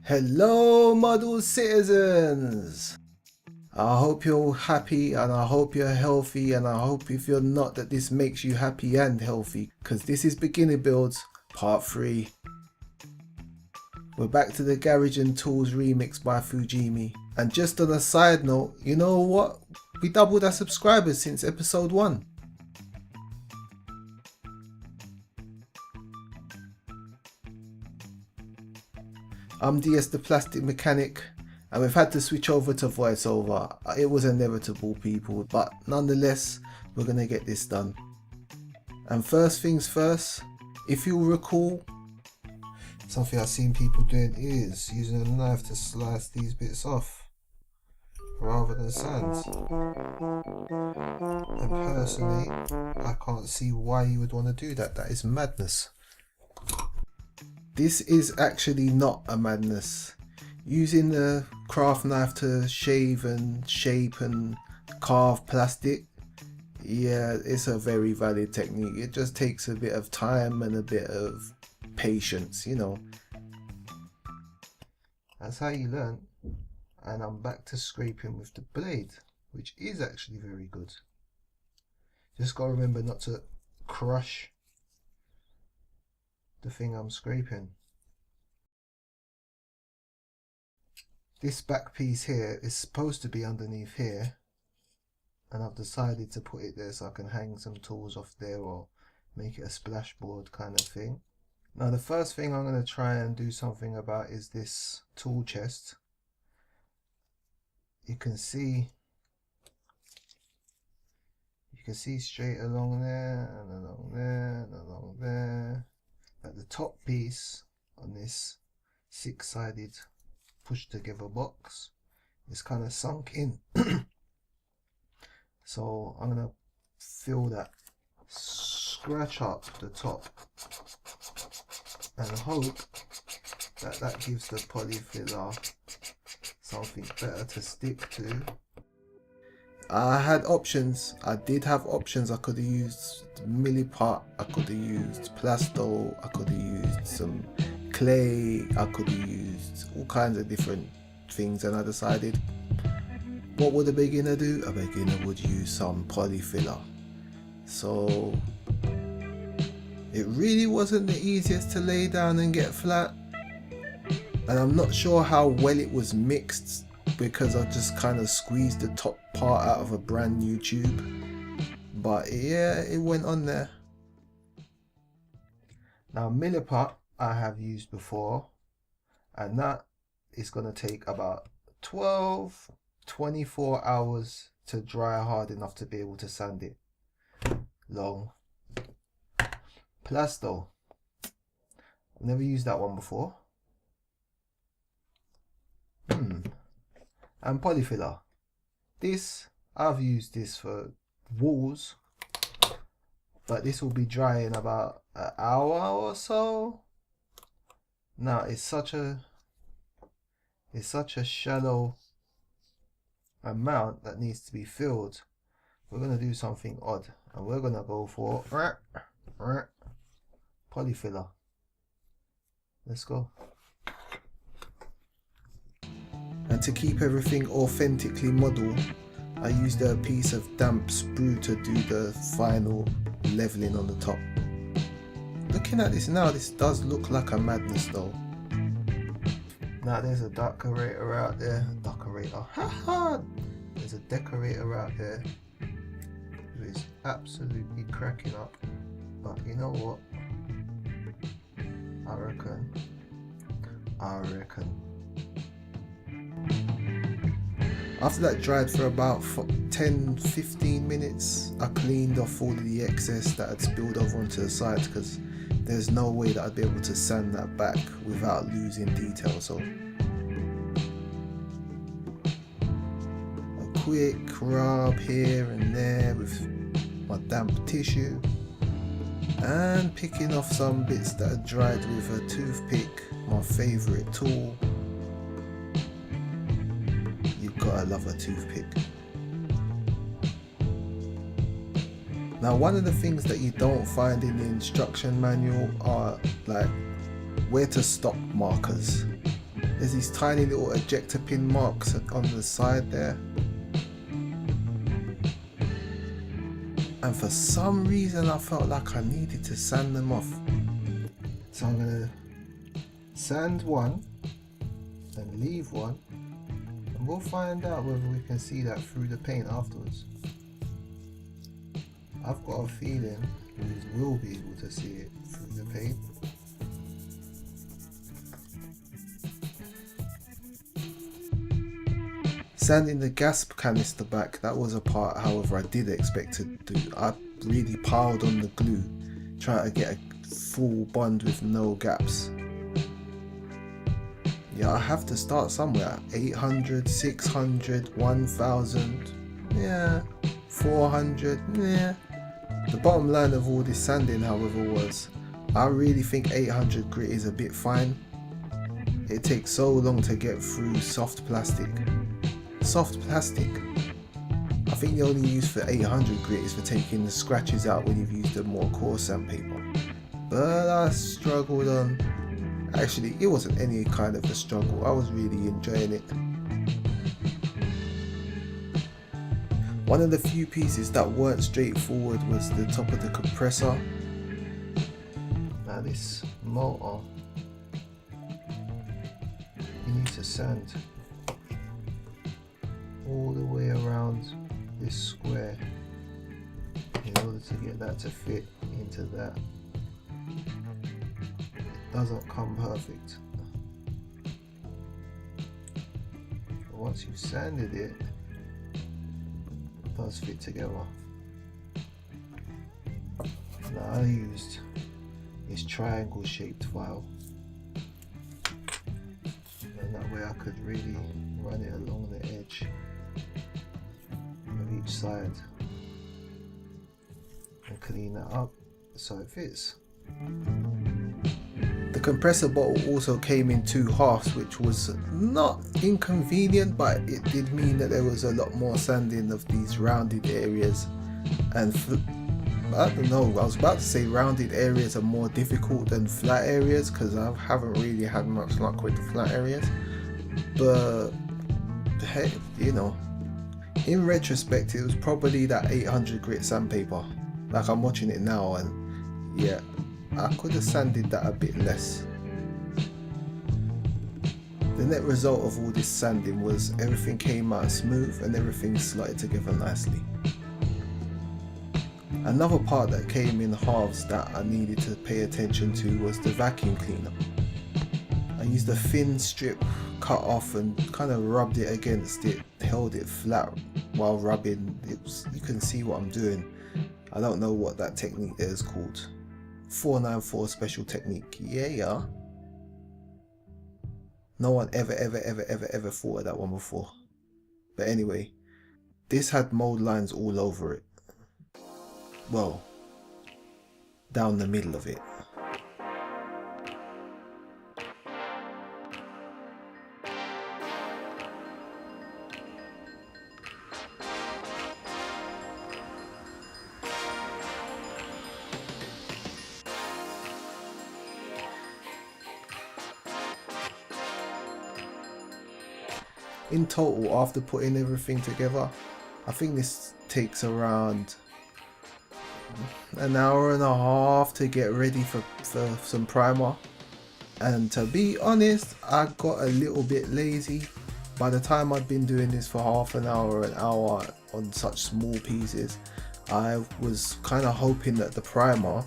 Hello model citizens! I hope you're happy and I hope you're healthy, and I hope if you're not that this makes you happy and healthy, because this is beginner builds part 3. We're back to the Garage and Tools remix by Fujimi, and just on a side note, you know what? We doubled our subscribers since episode 1. I'm DS the Plastic Mechanic, and we've had to switch over to voiceover. It was inevitable, people, but nonetheless, we're gonna get this done. And first things first, if you'll recall, something I've seen people doing is using a knife to slice these bits off rather than sands. And personally, I can't see why you would want to do that. That is madness. This is actually not a madness. Using the craft knife to shave and shape and carve plastic, yeah, it's a very valid technique. It just takes a bit of time and a bit of patience, you know. That's how you learn. And I'm back to scraping with the blade, which is actually very good. Just gotta remember not to crush the thing I'm scraping. This back piece here is supposed to be underneath here, and I've decided to put it there so I can hang some tools off there or make it a splashboard kind of thing. Now the first thing I'm going to try and do something about is this tool chest. You can see straight along there and along there and along there that the top piece on this 6-sided push together box is kind of sunk in. So I'm going to fill that, scratch up the top, and hope that that gives the polyfiller something better to stick to. I had options. I did have options. I could have used milliput, I could have used plasto, I could have used some clay, I could have used all kinds of different things, and I decided, what would a beginner do? A beginner would use some polyfiller. So it really wasn't the easiest to lay down and get flat, and I'm not sure how well it was mixed because I just kind of squeezed the top part out of a brand new tube, but yeah, it went on there. Now milliput I have used before, and that is going to take about 12-24 hours to dry hard enough to be able to sand it. Long. Plasto, I've never used that one before. And polyfiller, this, I've used this for walls, but this will be dry in about an hour or so. Now it's such a shallow amount that needs to be filled. We're going to do something odd, and we're going to go for polyfiller. Let's go. And to keep everything authentically model, I used a piece of damp sprue to do the final leveling on the top. Looking at this now, this does look like a madness though. Now there's a decorator out there. There's a decorator out there who is absolutely cracking up. But you know what? I reckon. After that dried for about 10-15 minutes, I cleaned off all of the excess that had spilled over onto the sides, because there's no way that I'd be able to sand that back without losing detail. So a quick rub here and there with my damp tissue, and picking off some bits that are dried with a toothpick, my favourite tool. You've gotta love a toothpick. Now one of the things that you don't find in the instruction manual are like where to stop markers. There's these tiny little ejector pin marks on the side there. And for some reason I felt like I needed to sand them off. So I'm going to sand one and leave one, and we'll find out whether we can see that through the paint afterwards. I've got a feeling we will be able to see it through the paint. Sanding the gas canister back, that was a part, however, I did expect to do. I really piled on the glue, trying to get a full bond with no gaps. Yeah, I have to start somewhere. 800, 600, 1000, yeah, 400, yeah. The bottom line of all this sanding, however, was I really think 800 grit is a bit fine. It takes so long to get through soft plastic. Soft plastic. I think the only use for 800 grit is for taking the scratches out when you've used a more coarse sandpaper. But I struggled on. Actually, it wasn't any kind of a struggle. I was really enjoying it. One of the few pieces that weren't straightforward was the top of the compressor. Now this motor, you need to sand all the way around this square in order to get that to fit into that. It doesn't come perfect. But once you've sanded it, it does fit together. Now I used this triangle shaped file, and that way I could really run it along the edge of each side and clean that up so it fits. The compressor bottle also came in 2 halves, which was not inconvenient, but it did mean that there was a lot more sanding of these rounded areas. And I don't know, I was about to say rounded areas are more difficult than flat areas, because I haven't really had much luck with the flat areas. But hey, you know, in retrospect, it was probably that 800 grit sandpaper. Like, I'm watching it now, and yeah, I could have sanded that a bit less. The net result of all this sanding was everything came out smooth and everything slotted together nicely. Another part that came in halves that I needed to pay attention to was the vacuum cleaner. I used a thin strip cut off and kind of rubbed it against it, held it flat while rubbing. You can see what I'm doing. I don't know what that technique there is called. 494 special technique. Yeah. No one ever thought of that one before. But anyway, this had mold lines all over it. Well, down the middle of it. In total, after putting everything together, I think this takes around an hour and a half to get ready for some primer. And to be honest, I got a little bit lazy. By the time I'd been doing this for half an hour on such small pieces, I was kind of hoping that the primer,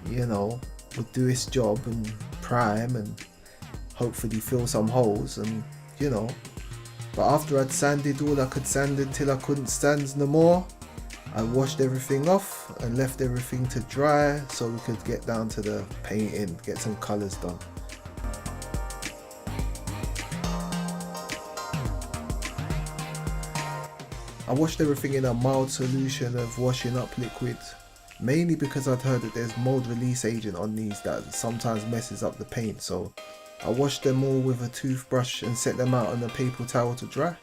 you know, would do its job and prime and hopefully fill some holes, and you know. But after I'd sanded all I could sand until I couldn't stand no more, I washed everything off and left everything to dry so we could get down to the painting, get some colours done. I washed everything in a mild solution of washing up liquid, mainly because I'd heard that there's mold release agent on these that sometimes messes up the paint, so I washed them all with a toothbrush and set them out on a paper towel to dry.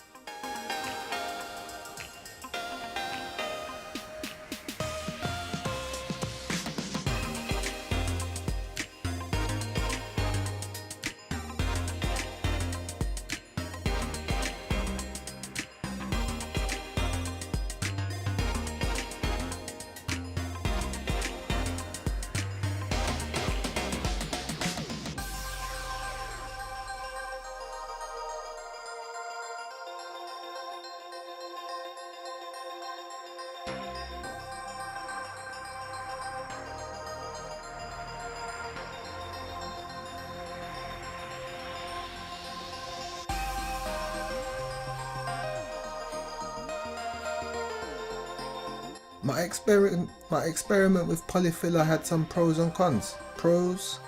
My experiment with polyfiller had some pros and cons. Pros,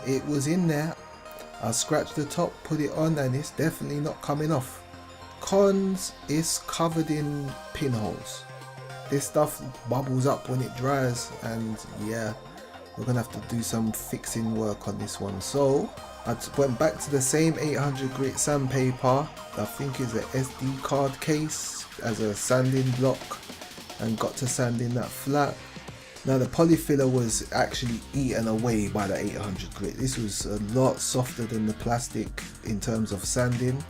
it was in there. I scratched the top, put it on, and it's definitely not coming off. Cons, it's covered in pinholes. This stuff bubbles up when it dries, and yeah, we're gonna have to do some fixing work on this one. So I went back to the same 800 grit sandpaper, I think is a SD card case, as a sanding block, and got to sanding that flat. Now the polyfiller was actually eaten away by the 800 grit. This was a lot softer than the plastic in terms of sanding.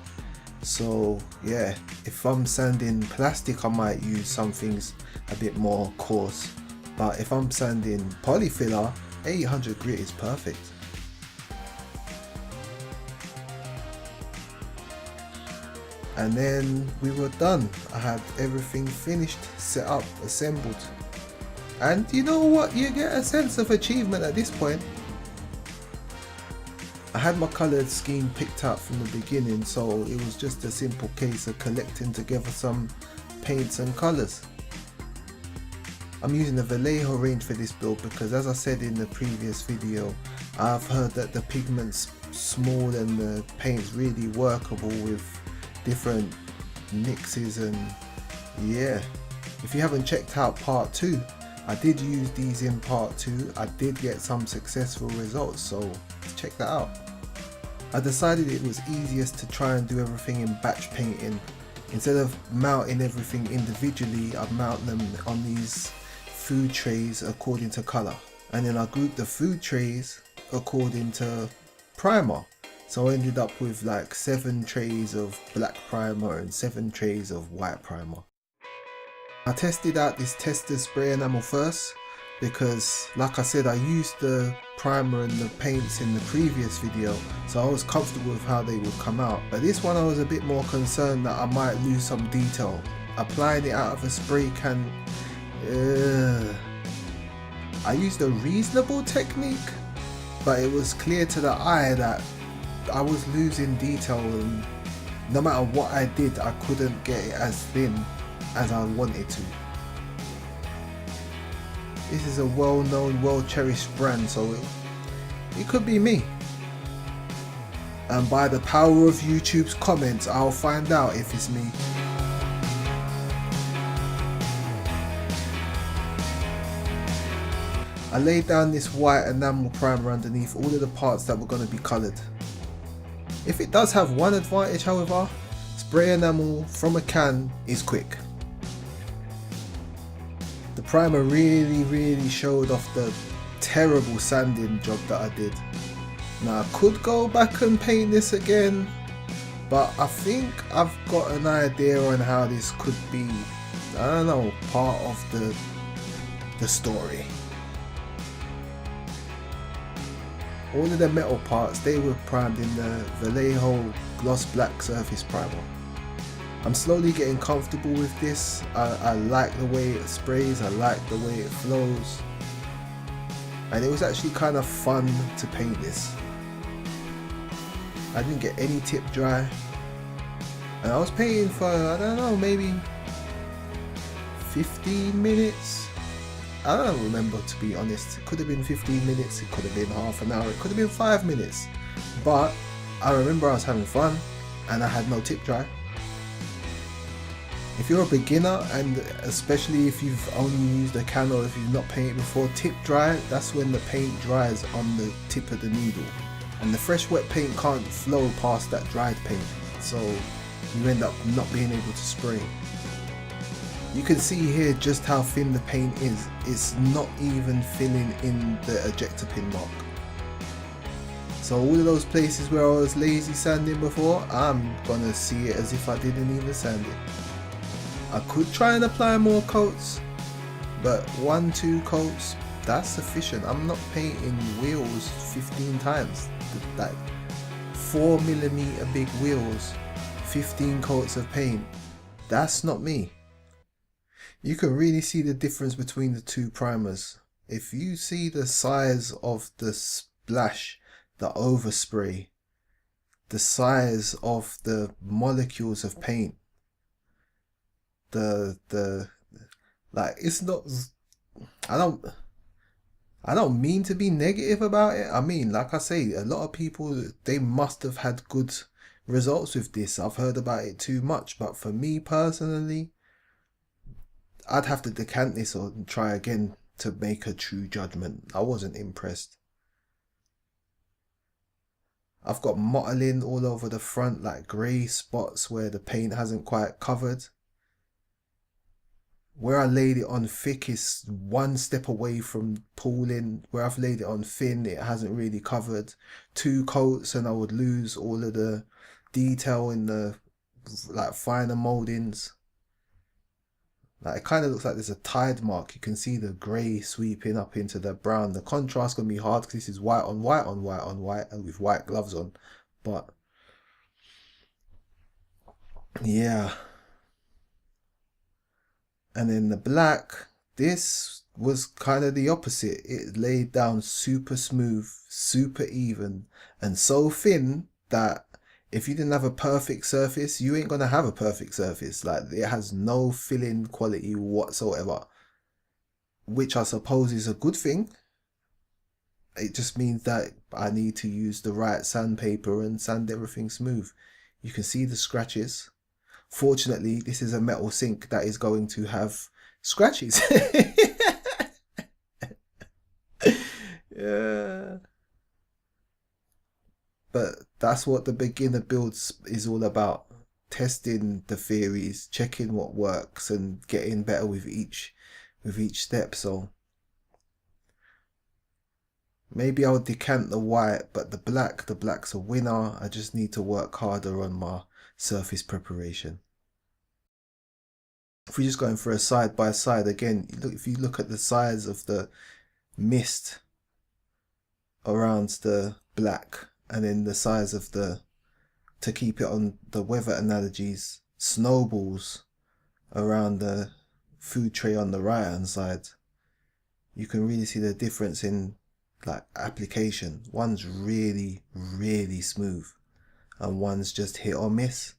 So yeah, if I'm sanding plastic, I might use some things a bit more coarse, but if I'm sanding polyfiller, 800 grit is perfect. And then we were done. I had everything finished, set up, assembled. And you know what, you get a sense of achievement at this point. I had my coloured scheme picked out from the beginning, so it was just a simple case of collecting together some paints and colours. I'm using the Vallejo range for this build because, as I said in the previous video, I've heard that the pigment's small and the paint's really workable with different mixes. And yeah, if you haven't checked out part 2, I did use these in part 2. I did get some successful results, so check that out. I decided it was easiest to try and do everything in batch painting. Instead of mounting everything individually, I mount them on these food trays according to colour, and then I grouped the food trays according to primer. So I ended up with like 7 trays of black primer and 7 trays of white primer. I tested out this tester spray enamel first because, like I said, I used the primer and the paints in the previous video, so I was comfortable with how they would come out. But this one I was a bit more concerned that I might lose some detail. Applying it out of a spray can, I used a reasonable technique, but it was clear to the eye that I was losing detail, and no matter what I did, I couldn't get it as thin as I wanted to. This is a well-known, well-cherished brand, so it could be me. And by the power of YouTube's comments, I'll find out if it's me. I laid down this white enamel primer underneath all of the parts that were going to be coloured. If it does have one advantage, however, spray enamel from a can is quick. The primer really showed off the terrible sanding job that I did. Now I could go back and paint this again, but I think I've got an idea on how this could be, I don't know, part of the story. All of the metal parts, they were primed in the Vallejo gloss black surface primer. I'm slowly getting comfortable with this. I like the way it sprays, I like the way it flows, and it was actually kind of fun to paint this. I didn't get any tip dry, and I was painting for, I don't know, maybe 15 minutes. I don't remember, to be honest. It could have been 15 minutes, it could have been half an hour, it could have been 5 minutes, but I remember I was having fun and I had no tip dry. If you're a beginner, and especially if you've only used a can or if you've not painted before, tip dry, that's when the paint dries on the tip of the needle, and the fresh wet paint can't flow past that dried paint, so you end up not being able to spray. You can see here just how thin the paint is. It's not even filling in the ejector pin mark. So all of those places where I was lazy sanding before, I'm gonna see it as if I didn't even sand it. I could try and apply more coats, but 1-2 coats, that's sufficient. I'm not painting wheels 15 times. Like 4mm big wheels, 15 coats of paint, that's not me. You can really see the difference between the two primers. If you see the size of the splash, the overspray, the size of the molecules of paint, the Like, it's not, I don't I don't mean to be negative about it. I mean, like I say, a lot of people, they must have had good results with this. I've heard about it too much, but for me personally, I'd have to decant this or try again to make a true judgment. I wasn't impressed. I've got mottling all over the front, like grey spots where the paint hasn't quite covered. Where I laid it on thick is one step away from pooling. Where I've laid it on thin, it hasn't really covered. 2 coats and I would lose all of the detail in the like finer moldings. Like, it kind of looks like there's a tide mark. You can see the grey sweeping up into the brown. The contrast gonna be hard because this is white on white on white on white and with white gloves on. But yeah. And then the black, this was kind of the opposite. It laid down super smooth, super even, and so thin that if you didn't have a perfect surface, you ain't gonna have a perfect surface. Like, it has no filling quality whatsoever, which I suppose is a good thing. It just means that I need to use the right sandpaper and sand everything smooth. You can see the scratches. Fortunately, this is a metal sink that is going to have scratches. Yeah. But that's what the beginner builds is all about. Testing the theories, checking what works and getting better with each step. So maybe I'll decant the white, but the black's a winner. I just need to work harder on my surface preparation. If we're just going for a side by side again, look, if you look at the size of the mist around the black and then the size of the, to keep it on the weather analogies, snowballs around the food tray on the right hand side, you can really see the difference in like application. One's really, really smooth and one's just hit or miss.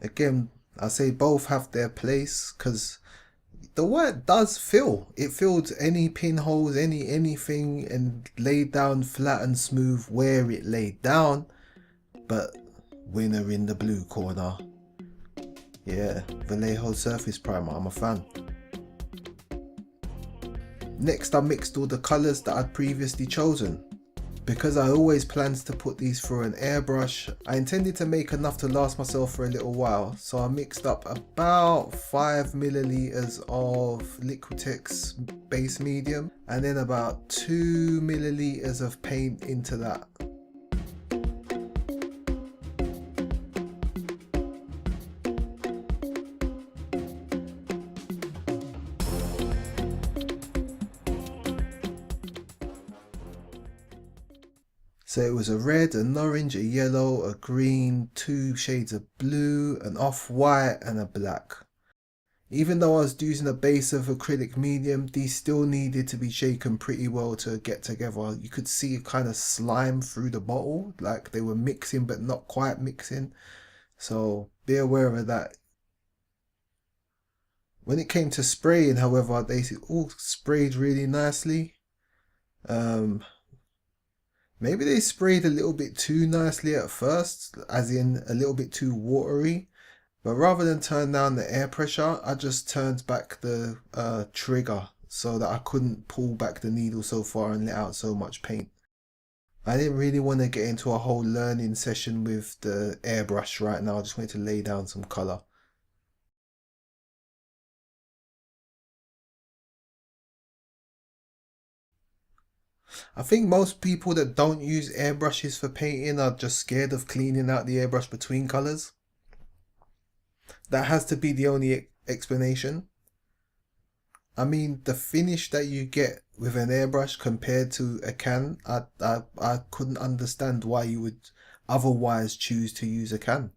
Again, I say both have their place because the white does fill. It filled any pinholes, anything, and laid down flat and smooth where it laid down. But winner in the blue corner. Yeah, Vallejo Surface Primer, I'm a fan. Next, I mixed all the colours that I'd previously chosen. Because I always planned to put these through an airbrush, I intended to make enough to last myself for a little while, so I mixed up about 5 milliliters of Liquitex base medium and then about 2 milliliters of paint into that. So it was a red, an orange, a yellow, a green, 2 shades of blue, an off-white and a black. Even though I was using a base of acrylic medium, these still needed to be shaken pretty well to get together. You could see a kind of slime through the bottle, like they were mixing but not quite mixing. So be aware of that. When it came to spraying, however, they all sprayed really nicely. Maybe they sprayed a little bit too nicely at first, as in a little bit too watery. But rather than turn down the air pressure, I just turned back the trigger so that I couldn't pull back the needle so far and let out so much paint. I didn't really want to get into a whole learning session with the airbrush right now. I just wanted to lay down some colour. I think most people that don't use airbrushes for painting are just scared of cleaning out the airbrush between colours. That has to be the only explanation. I mean, the finish that you get with an airbrush compared to a can, I couldn't understand why you would otherwise choose to use a can.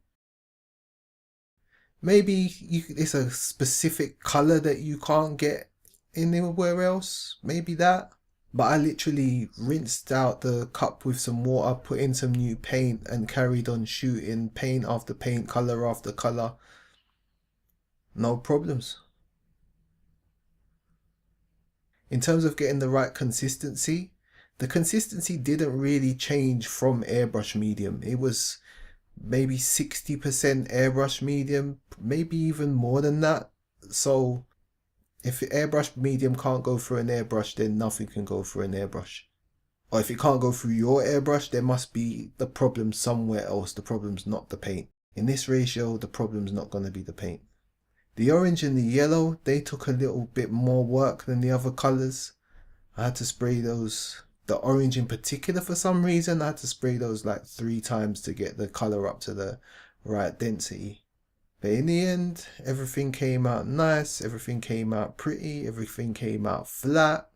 Maybe it's a specific colour that you can't get anywhere else. Maybe that. But I literally rinsed out the cup with some water, put in some new paint and carried on shooting paint after paint, colour after colour. no problems. In terms of getting the right consistency, the consistency didn't really change from airbrush medium. It was maybe 60% airbrush medium, maybe even more than that. So if airbrush medium can't go through an airbrush, then nothing can go through an airbrush. Or if it can't go through your airbrush, there must be the problem somewhere else. The problem's not the paint. In this ratio, the problem's not going to be the paint. The orange and the yellow, they took a little bit more work than the other colors. I had to spray those, the orange in particular for some reason, I had to spray those like 3 times to get the color up to the right density. But in the end, everything came out nice, everything came out pretty, everything came out flat.